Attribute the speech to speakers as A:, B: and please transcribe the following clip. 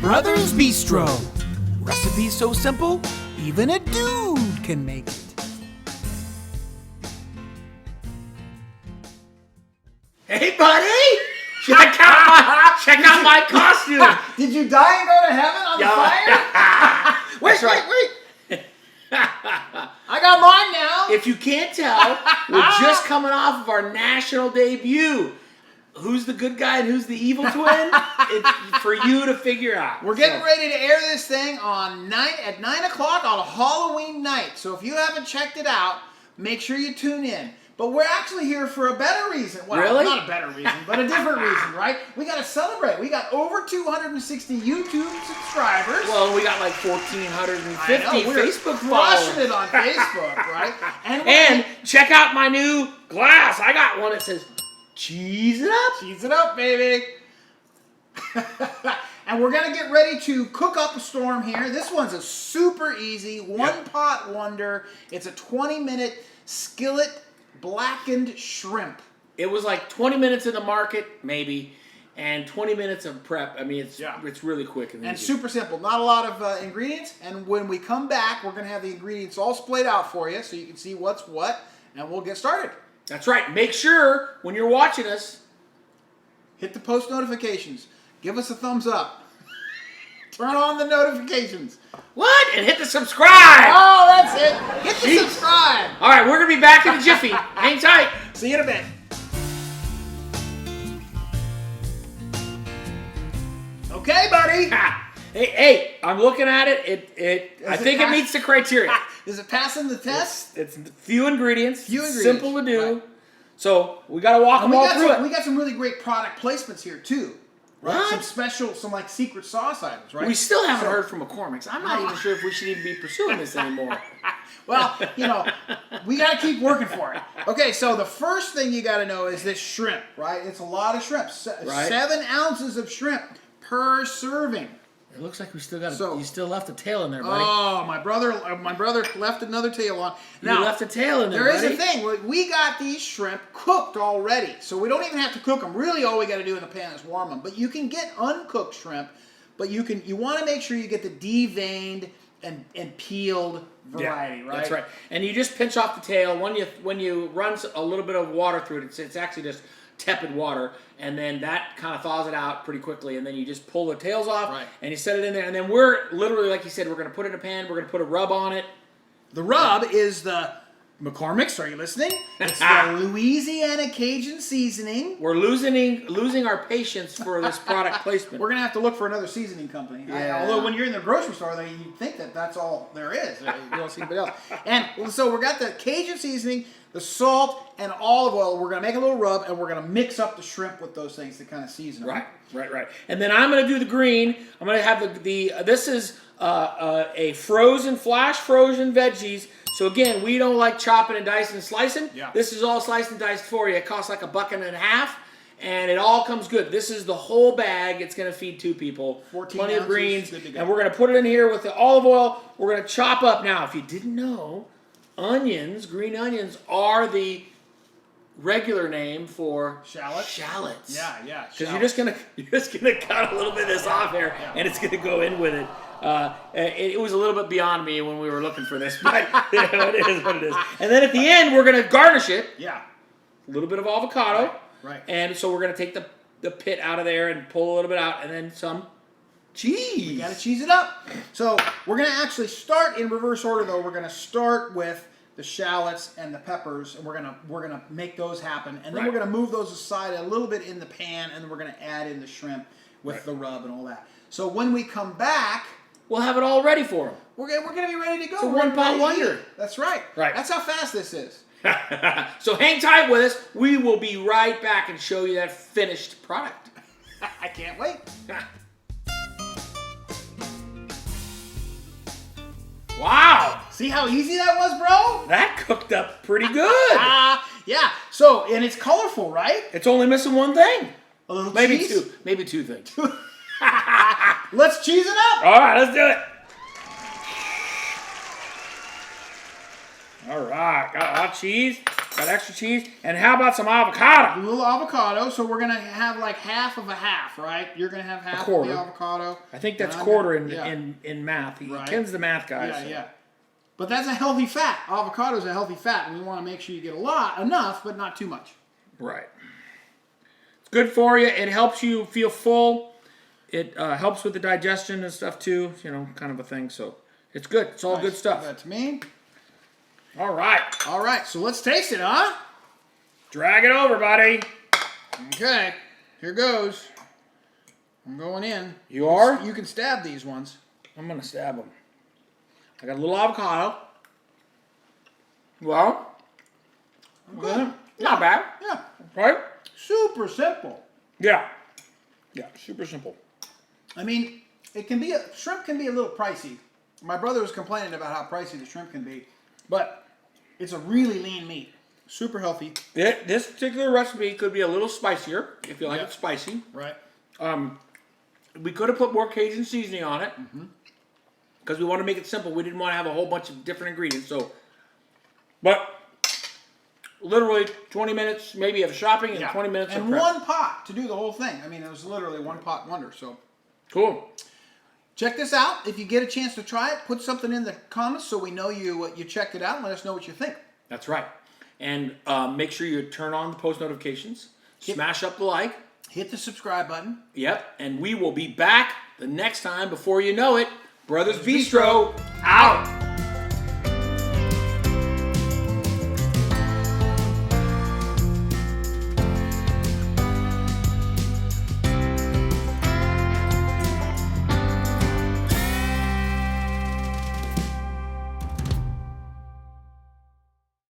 A: Brothers Bistro. Recipes so simple, even a dude can make it.
B: Hey, buddy! Check out my costume!
A: Did you die and go to heaven on the fire? Wait. I got mine now.
B: If you can't tell, we're just coming off of our national debut. Who's the good guy and who's the evil twin? It's for you to figure out.
A: We're getting ready to air this thing at 9 o'clock on a Halloween night. So if you haven't checked it out, make sure you tune in. But we're actually here for a better reason. Well,
B: really?
A: Not a better reason, but a different reason, right? We got to celebrate. We got over 260 YouTube subscribers.
B: Well, we got like 1,450 Facebook
A: crushing
B: followers.
A: it on Facebook, right?
B: And check out my new glass. I got one that says, cheese it up.
A: Cheese it up, baby. And we're going to get ready to cook up a storm here. This one's a super easy one-pot wonder. It's a 20-minute skillet blackened shrimp.
B: It was like 20 minutes in the market, maybe, and 20 minutes of prep. I mean, it's really quick.
A: And super simple. Not a lot of ingredients. And when we come back, we're going to have the ingredients all splayed out for you so you can see what's what, and we'll get started.
B: That's right. Make sure when you're watching us,
A: hit the post notifications. Give us a thumbs up. Turn on the notifications.
B: What? And hit the subscribe.
A: Oh, that's it. Hit the subscribe.
B: All right, we're going to be back in a jiffy. Hang tight.
A: See you in a bit. Okay, buddy.
B: Hey, I'm looking at it. I think it meets the criteria.
A: Is it passing the test?
B: It's few ingredients. Simple to do. Right. So we got to walk them all through it.
A: We got some really great product placements here too. Right?
B: What?
A: Some like secret sauce items, right?
B: We still haven't heard from McCormick's. I'm not even sure if we should even be pursuing this anymore.
A: Well, we got to keep working for it. Okay, so the first thing you got to know is this shrimp, right? It's a lot of shrimp. 7 ounces of shrimp per serving.
B: It looks like we still got. You still left a tail in there, buddy.
A: Oh, my brother left another tail on.
B: Now, you left a tail in there.
A: There is a thing. We got these shrimp cooked already, so we don't even have to cook them. Really, all we got to do in the pan is warm them. But you can get uncooked shrimp, but you want to make sure you get the deveined and peeled variety, right?
B: That's right. And you just pinch off the tail when you run a little bit of water through it. It's actually just tepid water, and then that kind of thaws it out pretty quickly, and then you just pull the tails off, and you set it in there, and then we're literally, like you said, we're going to put it in a pan, we're going to put a rub on it.
A: The rub is the McCormick's, are you listening? It's the Louisiana Cajun seasoning.
B: We're losing our patience for this product placement.
A: We're going to have to look for another seasoning company.
B: Yeah.
A: Although when you're in the grocery store, you think that's all there is. You don't see anybody else. And so we got the Cajun seasoning, the salt, and olive oil. We're going to make a little rub, and we're going to mix up the shrimp with those things to kind of season them.
B: Right. And then I'm going to do the green. I'm going to have this is a flash frozen veggies. So again, we don't like chopping and dicing and slicing.
A: Yeah.
B: This is all sliced and diced for you. It costs like $1.50, and it all comes good. This is the whole bag. It's going to feed 2 people.
A: 14
B: Plenty
A: ounces,
B: of greens,
A: good to go.
B: and we're going to put it in here with the olive oil. We're going to chop up. Now, if you didn't know, green onions are the regular name for shallots.
A: Yeah.
B: Because you're just gonna cut a little bit of this off here, and it's gonna go in with it. It was a little bit beyond me when we were looking for this, but it is what it is. And then at the end, we're gonna garnish it.
A: Yeah.
B: A little bit of avocado.
A: Right.
B: And so we're gonna take the pit out of there and pull a little bit out, and then some cheese.
A: We gotta cheese it up. So we're gonna actually start in reverse order, though. We're gonna start with the shallots and the peppers, and we're gonna make those happen, and then we're gonna move those aside a little bit in the pan, and then we're gonna add in the shrimp with the rub and all that. So when we come back,
B: we'll have it all ready for them.
A: We're gonna be ready to go.
B: It's a one-pot wonder.
A: That's right.
B: Right.
A: That's how fast this is.
B: So hang tight with us. We will be right back and show you that finished product.
A: I can't wait.
B: Wow.
A: See how easy that was, bro?
B: That cooked up pretty good.
A: Yeah. So, and it's colorful, right?
B: It's only missing one thing.
A: A little
B: maybe
A: cheese?
B: Maybe two things.
A: Let's cheese it up.
B: All right, let's do it. All right, got a lot of cheese. Got extra cheese. And how about some avocado?
A: A little avocado. So we're gonna have like half of a half, right? You're gonna have half of the avocado.
B: I think that's quarter in math. Ken's the math guy.
A: Yeah, yeah. But that's a healthy fat. Avocado is a healthy fat, and we want to make sure you get enough, but not too much.
B: Right. It's good for you. It helps you feel full. It helps with the digestion and stuff too. You know, kind of a thing. So it's good. It's all good stuff.
A: That's me.
B: All right.
A: All right. So let's taste it, huh?
B: Drag it over, buddy.
A: Okay. Here goes. I'm going in.
B: You are?
A: You can stab these ones.
B: I'm gonna stab them. I got a little avocado. Well,
A: good.
B: Not bad.
A: Yeah.
B: Right?
A: Super simple.
B: Yeah. Yeah, super simple.
A: I mean, shrimp can be a little pricey. My brother was complaining about how pricey the shrimp can be, but it's a really lean meat. Super healthy.
B: This particular recipe could be a little spicier if you like it spicy.
A: Right.
B: We could have put more Cajun seasoning on it because we want to make it simple. We didn't want to have a whole bunch of different ingredients. But literally 20 minutes maybe of shopping and 20 minutes of prep.
A: one pot to do the whole thing. I mean, it was literally one pot wonder. So
B: cool.
A: Check this out. If you get a chance to try it, put something in the comments so we know you checked it out and let us know what you think.
B: That's right. And make sure you turn on the post notifications. Smash up the like.
A: Hit the subscribe button.
B: Yep. And we will be back the next time. Before you know it, Brothers Bistro out.